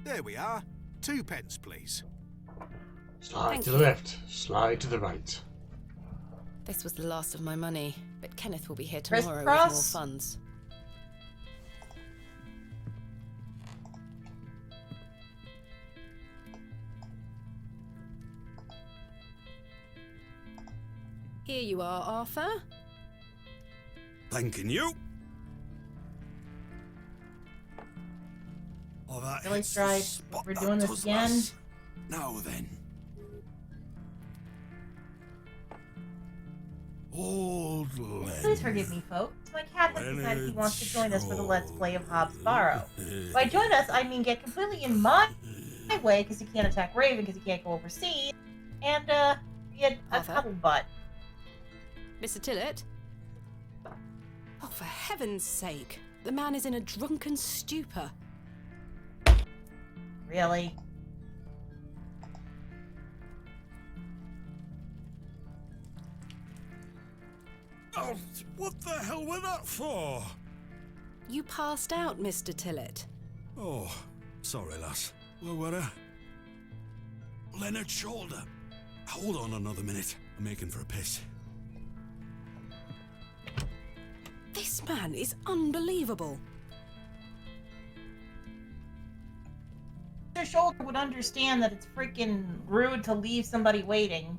There we are. 2 pence, please. Slide to the left, slide to the right. This was the last of my money, but Kenneth will be here tomorrow with more funds. Here you are, Arthur. Thanking you. Oh, that Really, hits the Stride? spot, We're that doing this does, again? lass. Now then. Old Len. Please forgive me, folks. My cat has decided he wants to join us for the Let's Play of Hobbs Barrow. By join us, I mean get completely in my way because he can't attack Raven because he can't go overseas, and be a cuddle butt. Mr. Tillett? Oh, for heaven's sake. The man is in a drunken stupor. Really? Oh, what the hell were that for? You passed out, Mr. Tillett. Oh, sorry, lass. Where were I? Leonard's shoulder. Hold on another minute. I'm making for a piss. This man is unbelievable. Mr. Shoulder would understand that it's freaking rude to leave somebody waiting.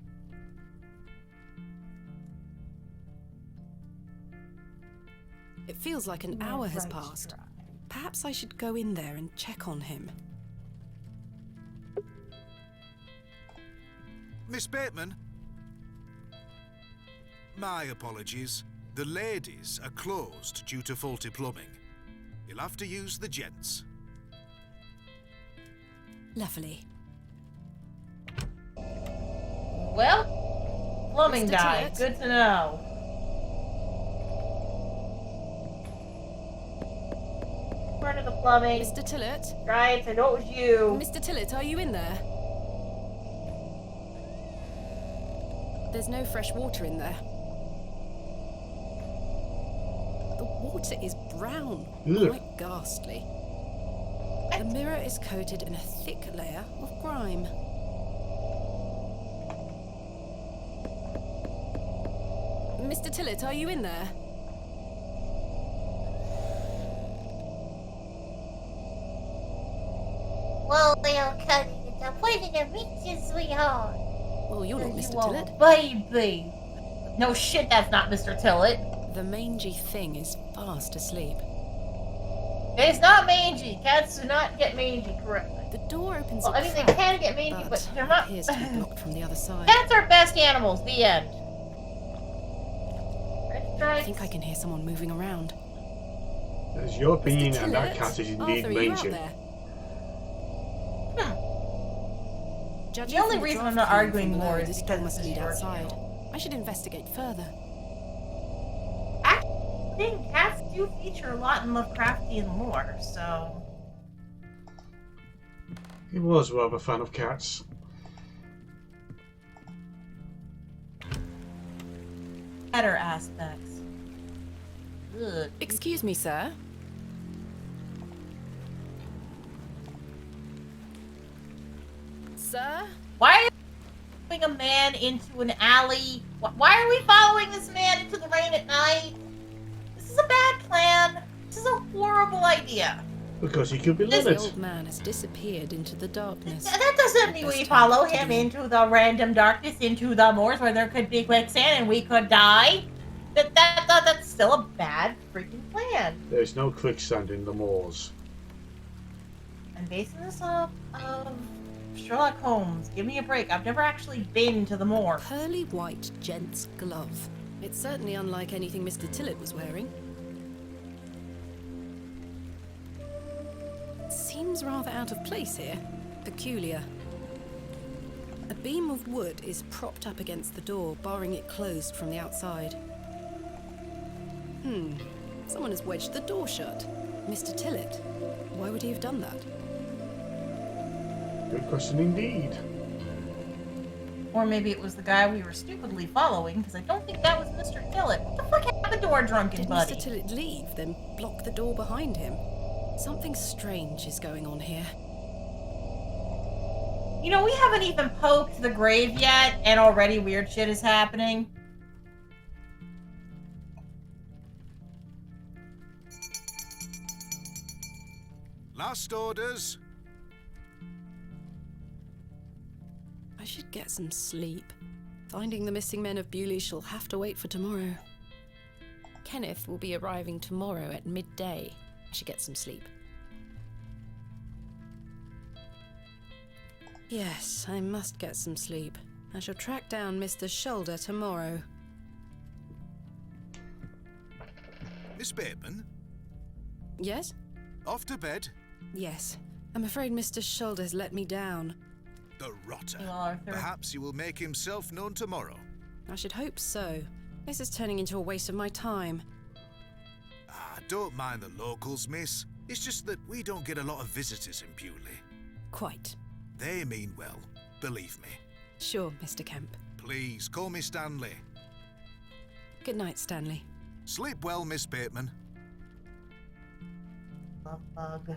It feels like an hour has passed. Perhaps I should go in there and check on him. Miss Bateman? My apologies. The ladies are closed due to faulty plumbing. You'll have to use the gents. Lovely. Well, plumbing Mr. guy. Tillett? Good to know. Part of the plumbing. Mr. Tillett? Right, I know it was you. Mr. Tillett, are you in there? There's no fresh water in there. The water is brown, Ugh. quite ghastly. The mirror is coated in a thick layer of grime. Mr. Tillett, are you in there? Well, Cuddy, it's a pleasure to meet you, sweetheart. Well, you're not Mr. Tillett. Baby. No shit, that's not Mr. Tillett. The mangy thing is fast asleep. It's not mangy. Cats do not get mangy correctly. The door opens Well, a I mean, they crack, can get mangy, but they're not. appears to be blocked from the other side. Cats are best animals. The end. I think I can hear someone moving around. That's your opinion, Mr. and that Tillett? cat is indeed Arthur, are you out mangy. there? Judging The only from reason draft I'm not clean arguing from below, more is this because door must it's lead your outside. channel. I should investigate further. I think cats do feature a lot in Lovecraftian lore, so. He was rather a fan of cats. Better aspects. Ugh. Excuse me, sir. Sir? Why are you following a man into an alley? Why are we following this man into the rain at night? This is a bad plan. This is a horrible idea. Because he could be The Leonard. old man has disappeared into the darkness. That doesn't mean we follow him into the random darkness, into the moors where there could be quicksand and we could die. That's still a bad freaking plan. There's no quicksand in the moors. I'm basing this off of Sherlock Holmes. Give me a break. I've never actually been to the moor. Pearly white gent's glove. It's certainly unlike anything Mr. Tillett was wearing. It seems rather out of place here. Peculiar. A beam of wood is propped up against the door, barring it closed from the outside. Someone has wedged the door shut. Mr. Tillett. Why would he have done that? Good question indeed. Or maybe it was the guy we were stupidly following, because I don't think that was Mr. Tillett. What the fuck happened to our drunken Did buddy? Mr. Tillett leave, then block the door behind him? Something strange is going on here. You know, we haven't even poked the grave yet, and already weird shit is happening. Last orders. I should get some sleep. Finding the missing men of Bewley shall have to wait for tomorrow. Kenneth will be arriving tomorrow at midday. I should get some sleep. Yes, I must get some sleep. I shall track down Mr. Shoulder tomorrow. Miss Bateman, Yes? off to bed. Yes. I'm afraid Mr. Shoulder's let me down. The rotter. Hello, Arthur. Perhaps he will make himself known tomorrow. I should hope so. This is turning into a waste of my time. Ah, don't mind the locals, miss. It's just that we don't get a lot of visitors in Bewley. Quite. They mean well, believe me. Sure, Mr. Kemp. Please, call me Stanley. Good night, Stanley. Sleep well, Miss Bateman. Love bug.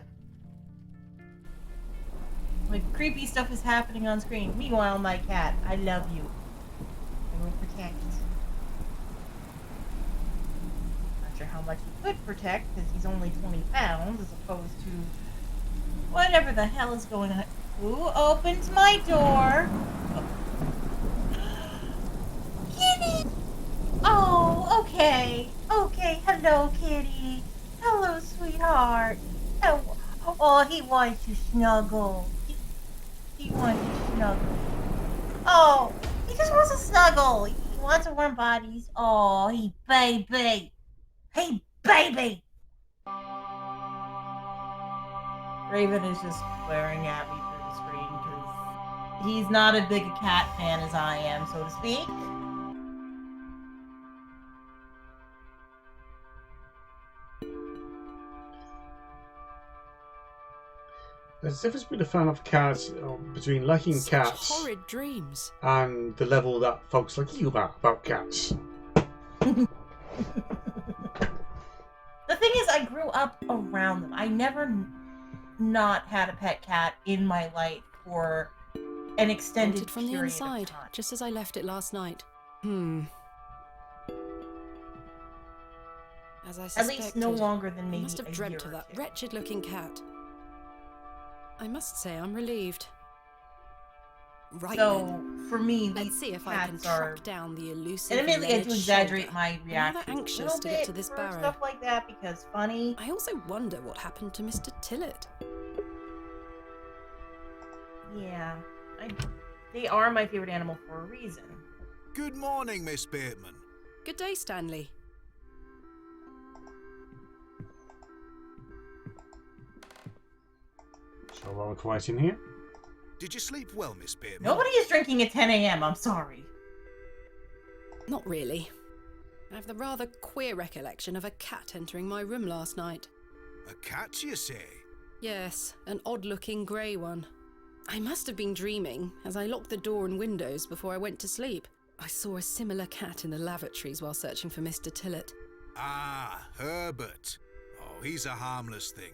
Like, creepy stuff is happening on screen. Meanwhile, my cat, I love you. I will protect. Not sure how much he could protect, because he's only 20 pounds, as opposed to whatever the hell is going on. Who opens my door? Kitty! Oh, okay. Okay, hello, kitty. Hello, sweetheart. Oh, he wants to snuggle. He wants to snuggle. Oh, he just wants to snuggle. He wants a warm body. Oh, he baby. Hey, baby. Raven is just glaring at me through the screen because he's not as big a cat fan as I am, so to speak. There's a difference between a fan of cats, or between liking Such cats horrid dreams. and the level that folks like you are about cats. The thing is, I grew up around them. I never not had a pet cat in my life for an extended Entered from the period inside, of time. just as I left it last night. As I At suspected, least no longer than I maybe must have a dreamt year of or that two. wretched-looking cat. I must say, I'm relieved. Right So, then. for me, Let's these see if I can cats are... track down the elusive And admittedly, I Leonard do exaggerate Shoulder. my I'm rather reaction anxious a little to get bit to this for barrow. stuff like that because funny. I also wonder what happened to Mr. Tillett. Yeah, they are my favorite animal for a reason. Good morning, Miss Bateman. Good day, Stanley. So while we're quiet in here. Did you sleep well, Miss Bateman? Nobody is drinking at 10 a.m. I'm sorry. Not really. I have the rather queer recollection of a cat entering my room last night. A cat, you say? Yes, an odd-looking grey one. I must have been dreaming, as I locked the door and windows before I went to sleep. I saw a similar cat in the lavatories while searching for Mr. Tillett. Ah, Herbert. Oh, he's a harmless thing.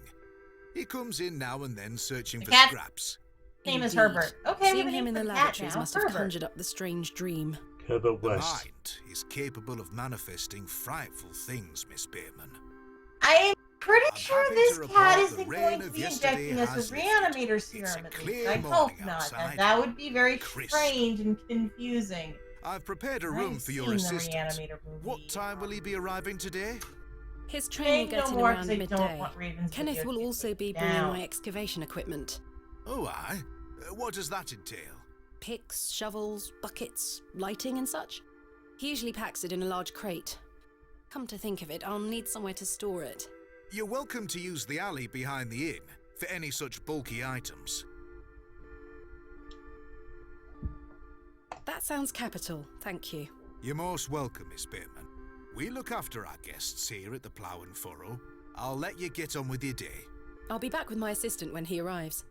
He comes in now and then searching The for cat- scraps. Name is Indeed. Herbert. Okay, we Seeing have a him name in for the the cat lavatories now. must have Herbert. conjured up the strange dream. Herbert The West. mind is capable of manifesting frightful things, Miss Bateman. I am pretty I'm sure happy this to cat report isn't the going rain to of be yesterday injecting us has with lifted. reanimator It's serum a at least. clear I hope morning not. outside. That would be very Crisp. strange and confusing. I've prepared a room I've for your seen the assistant. reanimator movie. What time will he be arriving today? His train will Say get no in more, around 'cause I don't midday. want Raven's Kenneth video will to also get be taken bringing down. my excavation equipment. Oh, aye. What does that entail? Picks, shovels, buckets, lighting and such. He usually packs it in a large crate. Come to think of it, I'll need somewhere to store it. You're welcome to use the alley behind the inn for any such bulky items. That sounds capital, thank you. You're most welcome, Miss Bateman. We look after our guests here at the Plough and Furrow. I'll let you get on with your day. I'll be back with my assistant when he arrives.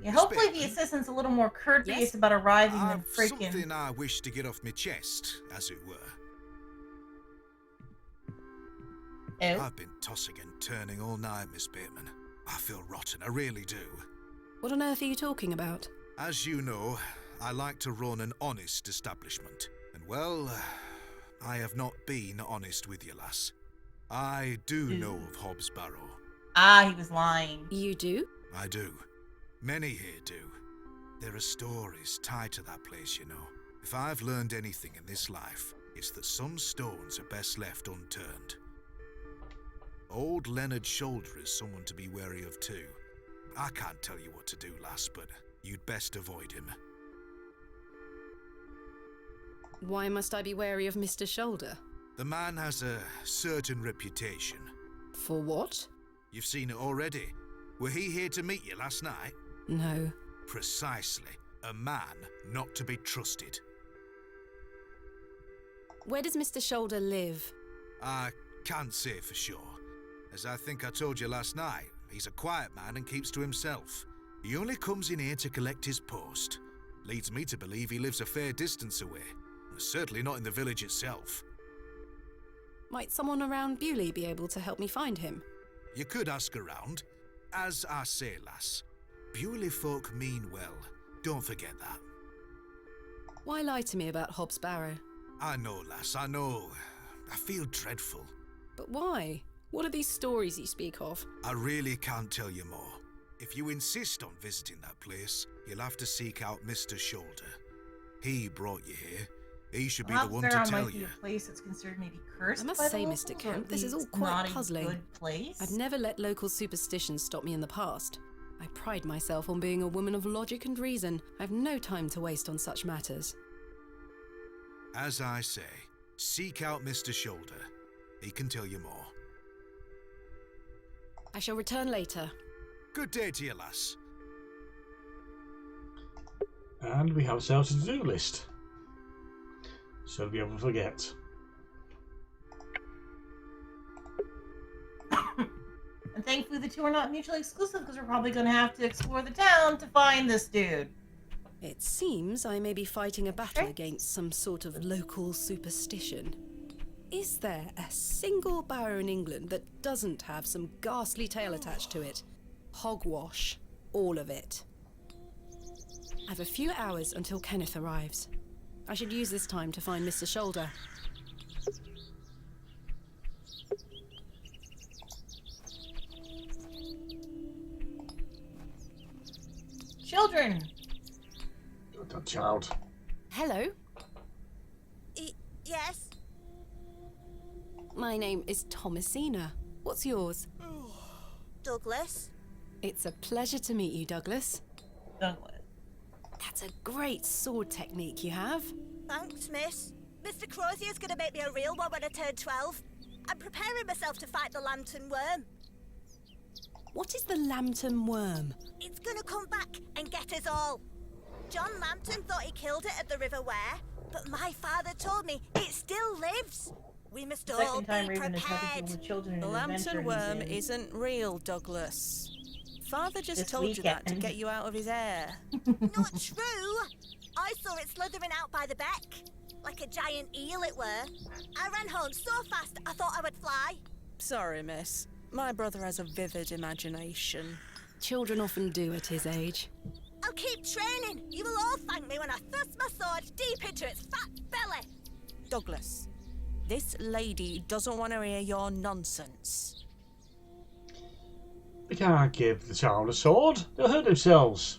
Yeah, hopefully the Spearman, assistant's a little more courteous Yes? about arriving than I've freaking. something I wish to get off my chest, as it were. Oh. I've been tossing and turning all night, Miss Bateman. I feel rotten, I really do. What on earth are you talking about? As you know, I like to run an honest establishment. And well, I have not been honest with you, lass. I do know of Hobbs Barrow. Ah, he was lying. You do? I do. Many here do. There are stories tied to that place, you know. If I've learned anything in this life, it's that some stones are best left unturned. Old Leonard Shoulder is someone to be wary of too. I can't tell you what to do, lass, but you'd best avoid him. Why must I be wary of Mr. Shoulder? The man has a certain reputation. For what? You've seen it already. Were he here to meet you last night? No. Precisely. A man not to be trusted. Where does Mr. Shoulder live? I can't say for sure. As I think I told you last night, he's a quiet man and keeps to himself. He only comes in here to collect his post. Leads me to believe he lives a fair distance away. Certainly not in the village itself. Might someone around Bewley be able to help me find him? You could ask around. As I say, lass, Bewley folk mean well. Don't forget that. Why lie to me about Hobbs Barrow? I know, lass, I know. I feel dreadful. But why? What are these stories you speak of? I really can't tell you more. If you insist on visiting that place, you'll have to seek out Mr. Shoulder. He brought you here. He should be the one to Barrow tell might be you. a place that's considered maybe cursed. I must by the say, locals, Mr. or Kemp, at this is all least quite not puzzling. A good place. I've never let local superstitions stop me in the past. I pride myself on being a woman of logic and reason. I've no time to waste on such matters. As I say, seek out Mr. Shoulder. He can tell you more. I shall return later. Good day to you, lass. And we have ourselves a to-do list. So we able to forget. And thankfully the two are not mutually exclusive because we're probably going to have to explore the town to find this dude. It seems I may be fighting a battle against some sort of local superstition. Is there a single barrow in England that doesn't have some ghastly tale attached to it? Hogwash. All of it. I've a few hours until Kenneth arrives. I should use this time to find Mr. Shoulder. Children! That child. Hello, Yes? my name is Thomasina. What's yours? Douglas? It's a pleasure to meet you, Douglas. Douglas. That's a great sword technique you have. Thanks, miss. Mr. Crozier's gonna make me a real one when I turn 12. I'm preparing myself to fight the lantern worm. What is the lambton worm? It's gonna come back and get us all. John Lambton thought he killed it at the River Ware, but my father told me it still lives. We must all Second be time Raven has nothing to do prepared. with children in The an adventure lantern worm he's in. isn't real, Douglas. Father just This told you that to weekend. get you out of his hair. Not true. I saw it slithering out by the beck. Like a giant eel it were. I ran home so fast I thought I would fly. Sorry, miss. My brother has a vivid imagination. Children often do at his age. I'll keep training. You will all thank me when I thrust my sword deep into its fat belly. Douglas, this lady doesn't want to hear your nonsense. We can't give the child a sword. They'll hurt themselves.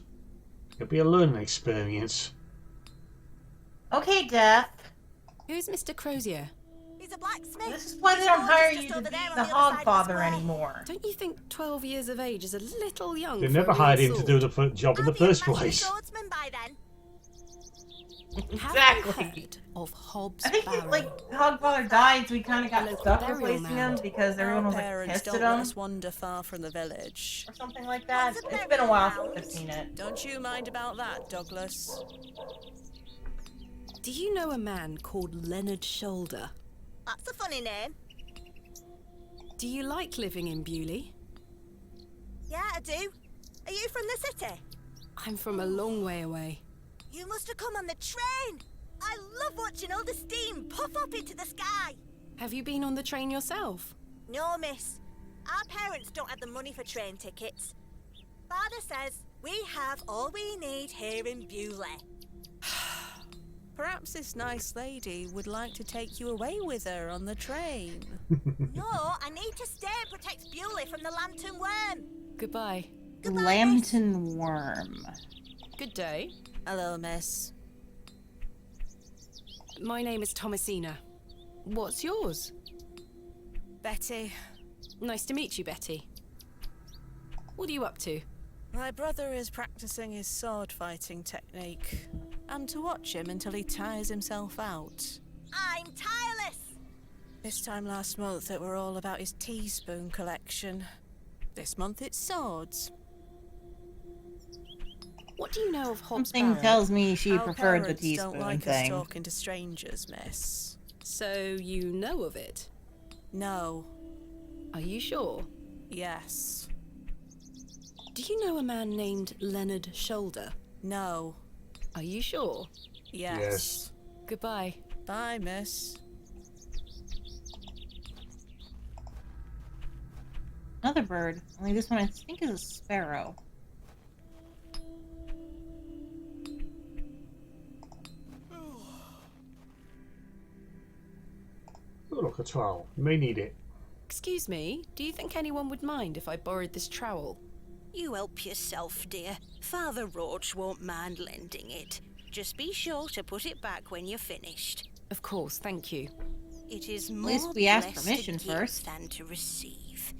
It'll be a learning experience. Okay, Death. Who's Mr. Crozier? He's a blacksmith. This is why they His don't forge hire is you just to over be there on the other side of the Hogfather square. anymore. Don't you think 12 years of age is a little young They for never a real hired him to sword? do the job in I'll the be a first master place. swordsman by then. Have Exactly. you heard of Hobbs I think Barrow? Hogfather died, so we kind of got local stuck burial replacing him mound. because everyone Our was like parents pissed don't at let him us wander far from the village. or something like that. What's a It's been a while burial since I've seen it. Don't you mind about that, Douglas? Do you know a man called Leonard Shoulder? That's a funny name. Do you like living in Bewley? Yeah, I do. Are you from the city? I'm from a long way away. You must have come on the train. I love watching all the steam puff up into the sky. Have you been on the train yourself? No, miss. Our parents don't have the money for train tickets. Father says we have all we need here in Bewley. Perhaps this nice lady would like to take you away with her on the train. No, I need to stay and protect Bewley from the lantern worm. Goodbye. Goodbye, miss. Lambton worm. Good day. Hello, miss. My name is Thomasina. What's yours? Betty. Nice to meet you, Betty. What are you up to? My brother is practicing his sword fighting technique. I'm to watch him until he tires himself out. I'm tireless. This time last month it were all about his teaspoon collection. This month it's swords. What do you know of Hobbs Something Barrow? tells me she Our preferred the parents teaspoon don't like thing. us talking to strangers, miss. So you know of it? No. Are you sure? Yes. Do you know a man named Leonard Shoulder? No. Are you sure? Yes. Yes. Goodbye. Bye, miss. Another bird. Only this one I think is a sparrow. Oh, look, a trowel. You may need it. Excuse me, do you think anyone would mind if I borrowed this trowel? You help yourself, dear. Father Roach won't mind lending it. Just be sure to put it back when you're finished. Of course, thank you. It is At more least we asked blessed permission to give first. than to receive.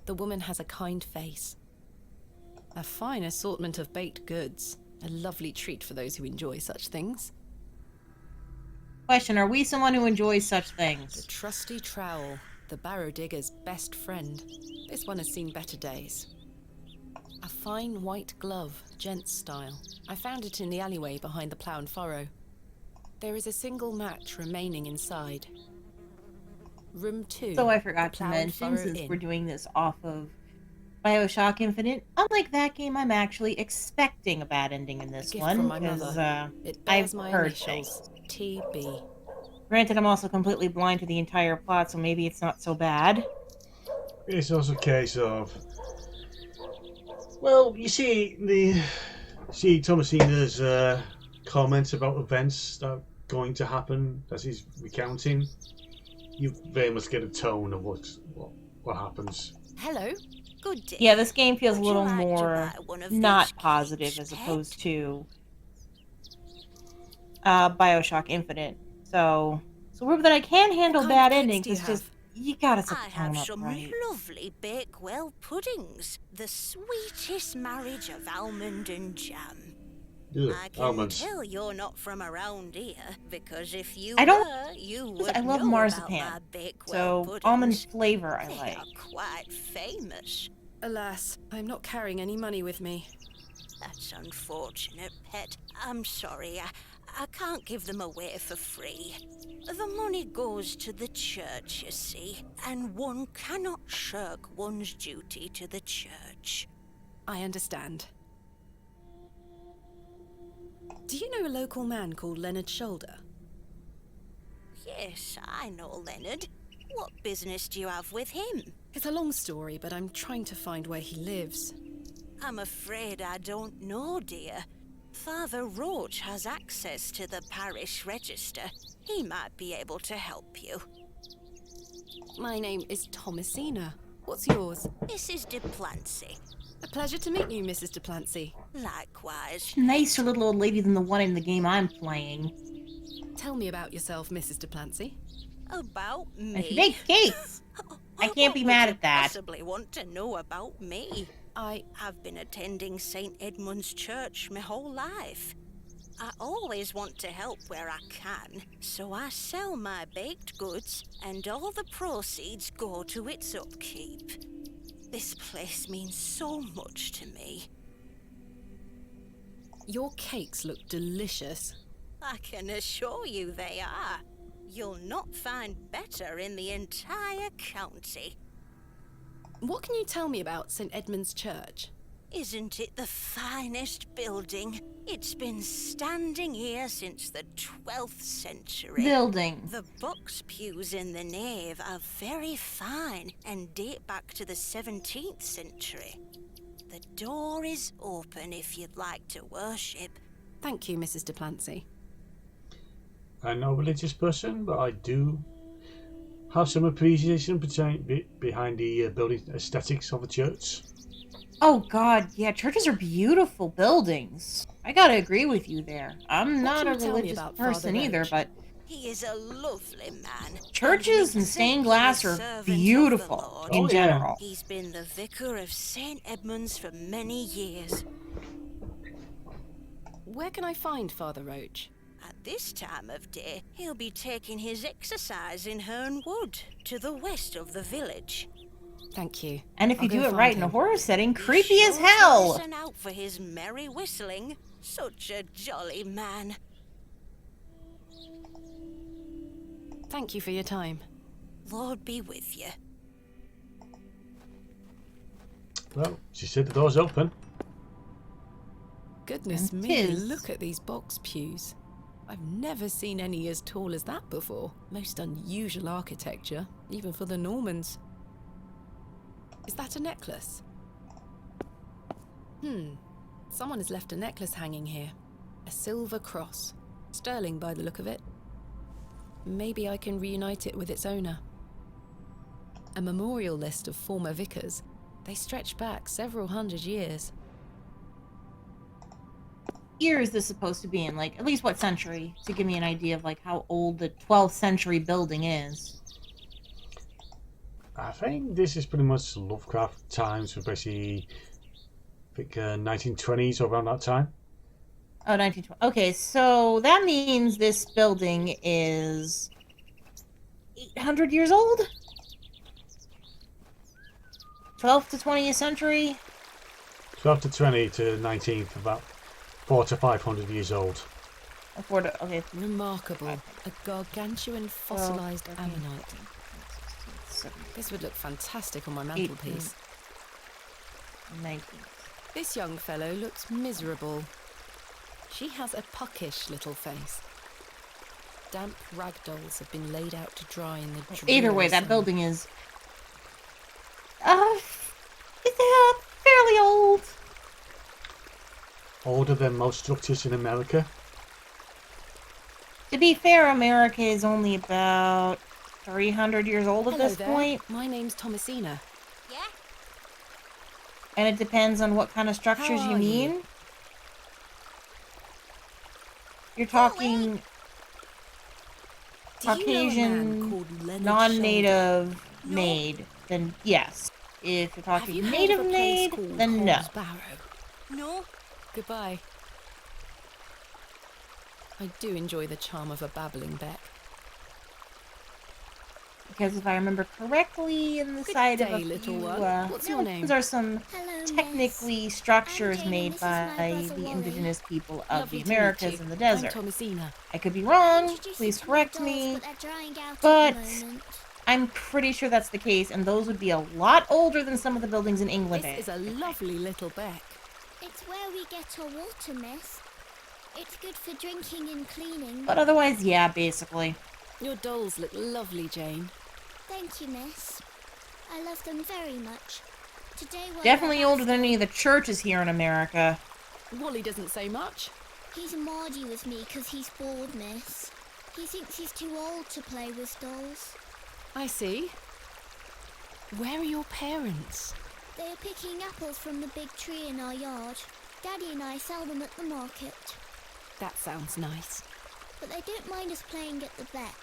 The woman has a kind face. A fine assortment of baked goods. A lovely treat for those who enjoy such things. Question, are we someone who enjoys such The things? trusty trowel, the barrow digger's best friend. This one has seen better days. A fine white glove, gents style. I found it in the alleyway behind the plough and furrow. There is a single match remaining inside. Room 2. So I forgot the to Plough and mention, Furrow since Inn. we're doing this off of Bioshock Infinite, unlike that game, I'm actually expecting a bad ending in this gift one, from my because mother. It I've bears my heard initials, TB. granted I'm also completely blind to the entire plot, so maybe it's not so bad. It's also a case of, well, you see Thomasina's comments about events that are going to happen that he's recounting. You very much get a tone of what happens. Hello. Good day. Yeah, this game feels a Would you little like to more buy one of not these positive cakes, as pet? opposed to Bioshock Infinite. So we're that I can handle kind bad of cakes endings. do you It's just have? you gotta set I the tone have up some right. lovely Bakewell puddings. The sweetest marriage of almond and jam. Ugh, I can almonds. tell you're not from around here, because if you I don't- were, you because would I love know marzipan, about my Bakewell So puddings. almond flavor I They like. are quite famous. Alas, I'm not carrying any money with me. That's unfortunate, pet. I'm sorry. I can't give them away for free. The money goes to the church, you see, and one cannot shirk one's duty to the church. I understand. Do you know a local man called Leonard Shoulder? Yes, I know Leonard. What business do you have with him? It's a long story, but I'm trying to find where he lives. I'm afraid I don't know, dear. Father Roach has access to the parish register. He might be able to help you. My name is Thomasina. What's yours? Mrs. Duplancy. A pleasure to meet you, Mrs. Duplancy. Likewise. Nicer little old lady than the one in the game I'm playing. Tell me about yourself, Mrs. Duplancy. About And she me? bakes cakes. I can't be mad at that. What would you possibly want to know about me? I've been attending St. Edmund's Church my whole life. I always want to help where I can, so I sell my baked goods, and all the proceeds go to its upkeep. This place means so much to me. Your cakes look delicious. I can assure you they are. You'll not find better in the entire county. What can you tell me about St. Edmund's Church? Isn't it the finest building? It's been standing here since the 12th century. Building. The box pews in the nave are very fine and date back to the 17th century. The door is open if you'd like to worship. Thank you, Mrs. Duplancy. I'm not a religious person, but I do have some appreciation behind the building aesthetics of the church. Oh god, yeah, churches are beautiful buildings. I gotta agree with you there. I'm not a religious person either, but He is a lovely man. churches and stained glass are beautiful in general. He's been the vicar of St. Edmund's for many years. Where can I find Father Roach? At this time of day, he'll be taking his exercise in Herne Wood, to the west of the village. Thank you. And if you I'll do go it find right in a him. horror setting, Be creepy as sure to hell! Listen out for his merry whistling. Such a jolly man. Thank you for your time. Lord be with you. Well, she said the door's open. Goodness And me, tis. look at these box pews. I've never seen any as tall as that before. Most unusual architecture, even for the Normans. Is that a necklace? Someone has left a necklace hanging here. A silver cross. Sterling by the look of it. Maybe I can reunite it with its owner. A memorial list of former vicars. They stretch back several hundred years. Year is this supposed to be in? Like, at least what century? To give me an idea of, like, how old the 12th century building is. I think this is pretty much Lovecraft times, for basically, I think 1920s or around that time. Oh, 1920. Okay, so that means this building is 800 years old? 12th to 20th century? 12 to 20 to 19th, about 400 to 500 years old. Okay. Remarkable. A gargantuan fossilized ammonite. 17, This would look fantastic on my mantelpiece. 19. This young fellow looks miserable. She has a puckish little face. Damp rag dolls have been laid out to dry in the dreary Either way, that sun. building is fairly old. Older than most structures in America. To be fair, America is only about 300 years old at Hello this there. point, My name's Thomasina. Yeah? and it depends on what kind of structures How you are you? mean. You're talking Do you know a man Caucasian, called Leonard non-native Shoulder? made, then yes. If you're Have you talking heard native of a place made, called then no. Hobbs Barrow? No? Goodbye. I do enjoy the charm of a babbling beck. Because if I remember correctly, in the Good side day, of a little few, one. What's your name? those are some Hello, technically structures I'm Jane, made and this is my by brother, the Wally. indigenous people of Lovely the to meet Americas you. and the I'm desert. Thomasina. I could be wrong, Introduce please you to my correct dolls, me, but they're drying out but at the moment. I'm pretty sure that's the case, and those would be a lot older than some of the buildings in England. This is a lovely little beck. It's where we get our water, miss. It's good for drinking and cleaning. But otherwise, yeah, basically. Your dolls look lovely, Jane. Thank you, miss. I love them very much. Today was Definitely their older than birthday. any of the churches here in America. Wally doesn't say much. He's mardy with me because he's bored, miss. He thinks he's too old to play with dolls. I see. Where are your parents? They are picking apples from the big tree in our yard. Daddy and I sell them at the market. That sounds nice. But they don't mind us playing at the beck,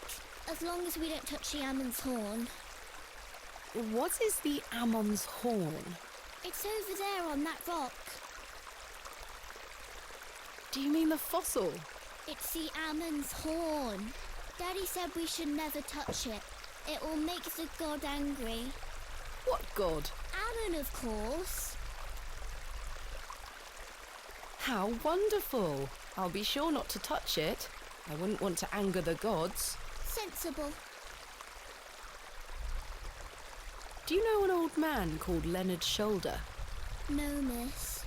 as long as we don't touch the Ammon's horn. What is the Ammon's horn? It's over there on that rock. Do you mean the fossil? It's the Ammon's horn. Daddy said we should never touch it. It will make the god angry. What god? Ammon, of course. How wonderful. I'll be sure not to touch it. I wouldn't want to anger the gods. Sensible. Do you know an old man called Leonard Shoulder? No, miss.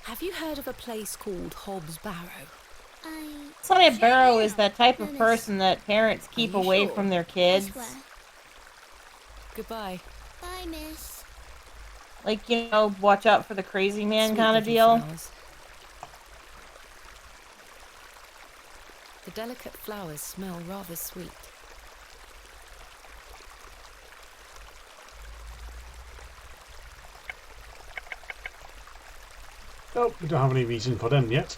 Have you heard of a place called Hobbs Barrow? Sonny Barrow is that type of person that parents keep you away sure? from their kids. Goodbye. Bye, miss. Like, you know, watch out for the crazy man Sweet kind of little deal. flowers. The delicate flowers smell rather sweet. Oh, we don't have any reason for them yet.